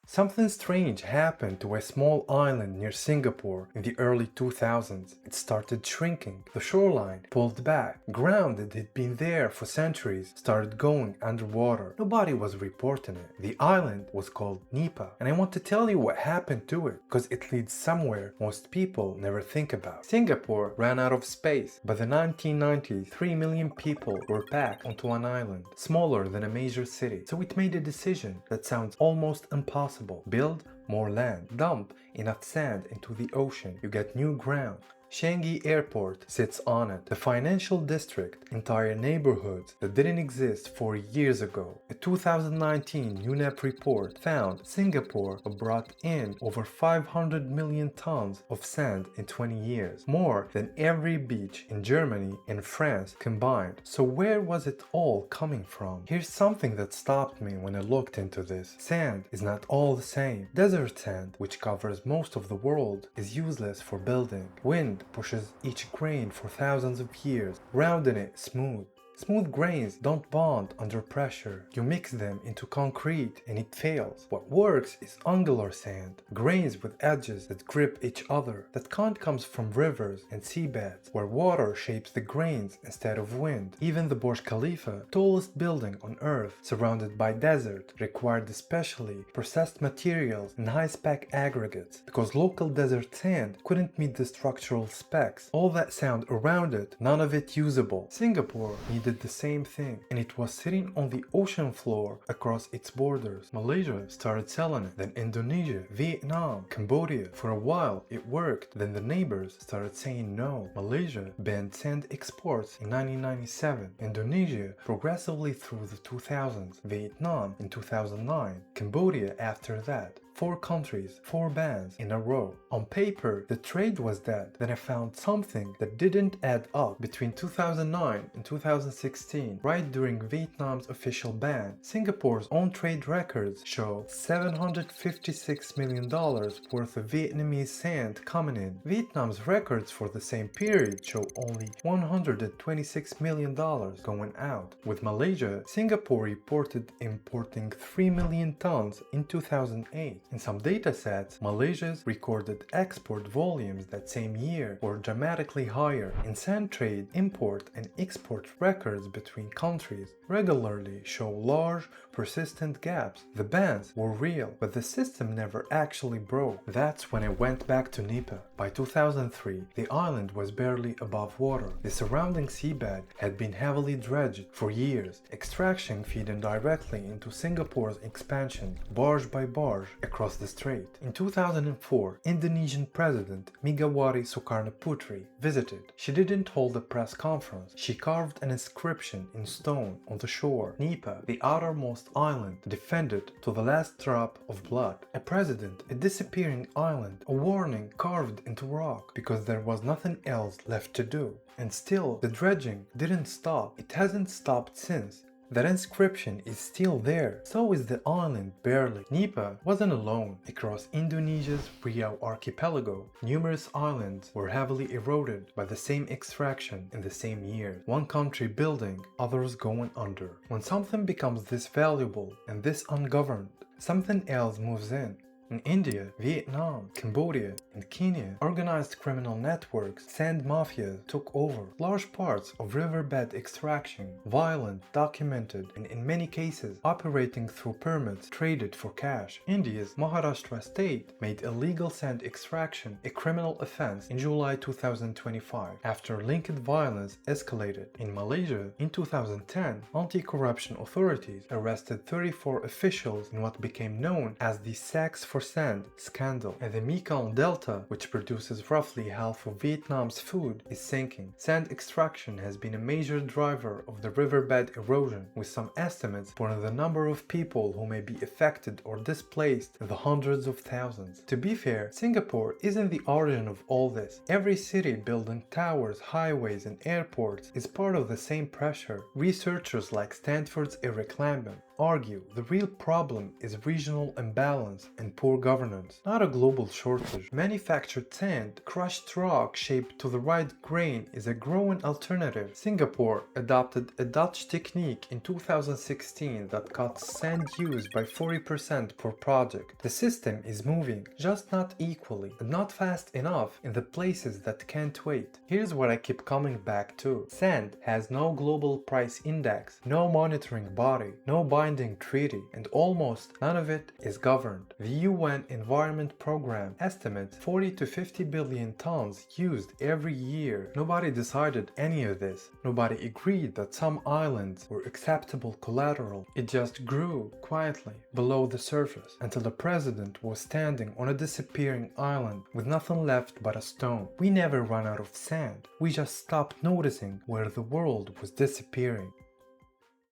Something strange happened to a small island near Singapore in the early 2000s. It started shrinking. The shoreline pulled back. Ground that had been there for centuries started going underwater. Nobody was reporting it. The island was called Nipa, and I want to tell you what happened to it because it leads somewhere most people never think about. Singapore ran out of space. By the 1990s, 3 million people were packed onto an island, smaller than a major city. So it made a decision that sounds almost impossible. Build more land. Dump enough sand into the ocean. You get new ground. Changi Airport sits on it. The financial district, entire neighborhoods that didn't exist 4 years ago. A 2019 UNEP report found Singapore brought in over 500 million tons of sand in 20 years, more than every beach in Germany and France combined. So where was it all coming from? Here's something that stopped me when I looked into this. Sand is not all the same. Desert sand, which covers most of the world, is useless for building. Wind pushes each grain for thousands of years, rounding it smooth. Smooth grains don't bond under pressure. You mix them into concrete and it fails. What works is angular sand, grains with edges that grip each other. That kind comes from rivers and seabeds, where water shapes the grains instead of wind. Even the Burj Khalifa, tallest building on earth, surrounded by desert, required especially processed materials and high-spec aggregates, because local desert sand couldn't meet the structural specs. All that sand around it, none of it usable. Singapore needed the same thing, and it was sitting on the ocean floor across its borders. Malaysia started selling it, then Indonesia, Vietnam, Cambodia. For a while it worked, then the neighbors started saying no. Malaysia banned sand exports in 1997, Indonesia progressively through the 2000s, Vietnam in 2009, Cambodia after that. 4 countries, 4 bans in a row. On paper, the trade was dead. Then I found something that didn't add up. Between 2009 and 2016, right during Vietnam's official ban, Singapore's own trade records show $756 million worth of Vietnamese sand coming in. Vietnam's records for the same period show only $126 million going out. With Malaysia, Singapore reported importing 3 million tons in 2008. In some datasets, Malaysia's recorded export volumes that same year were dramatically higher. In sand trade, import and export records between countries regularly show large, persistent gaps. The bans were real, but the system never actually broke. That's when I went back to Nipa. By 2003, the island was barely above water. The surrounding seabed had been heavily dredged for years, extraction feeding directly into Singapore's expansion, barge by barge, across the strait. In 2004, Indonesian President Megawati Soekarno-Putri visited. She didn't hold a press conference. She carved an inscription in stone on the shore. Nipa, the outermost island, defended to the last drop of blood. A president, a disappearing island, a warning carved into rock, because there was nothing else left to do. And still, the dredging didn't stop. It hasn't stopped since. That inscription is still there, so is the island barely. Nipa wasn't alone. Across Indonesia's Riau archipelago, numerous islands were heavily eroded by the same extraction in the same year. One country building, others going under. When something becomes this valuable and this ungoverned, something else moves in. In India, Vietnam, Cambodia, and Kenya, organized criminal networks, sand mafias, took over large parts of riverbed extraction, violent, documented, and in many cases operating through permits traded for cash. India's Maharashtra state made illegal sand extraction a criminal offense in July 2025 after linked violence escalated. In Malaysia, in 2010, anti-corruption authorities arrested 34 officials in what became known as the Sacks for Sand scandal. And the Mekong Delta, which produces roughly half of Vietnam's food, is sinking. Sand extraction has been a major driver of the riverbed erosion, with some estimates for the number of people who may be affected or displaced in the hundreds of thousands. To be fair, Singapore isn't the origin of all this. Every city building towers, highways, and airports is part of the same pressure. Researchers like Stanford's reclamation argue the real problem is regional imbalance and poor governance, not a global shortage. Manufactured sand, crushed rock shaped to the right grain is a growing alternative. Singapore adopted a Dutch technique in 2016 that cuts sand use by 40% per project. The system is moving, just not equally, and not fast enough in the places that can't wait. Here's what I keep coming back to. Sand has no global price index, no monitoring body, no binding treaty, and almost none of it is governed. The UN Environment Program estimates 40 to 50 billion tons used every year. Nobody decided any of this. Nobody agreed that some islands were acceptable collateral. It just grew quietly below the surface until the president was standing on a disappearing island with nothing left but a stone. We never run out of sand. We just stopped noticing where the world was disappearing.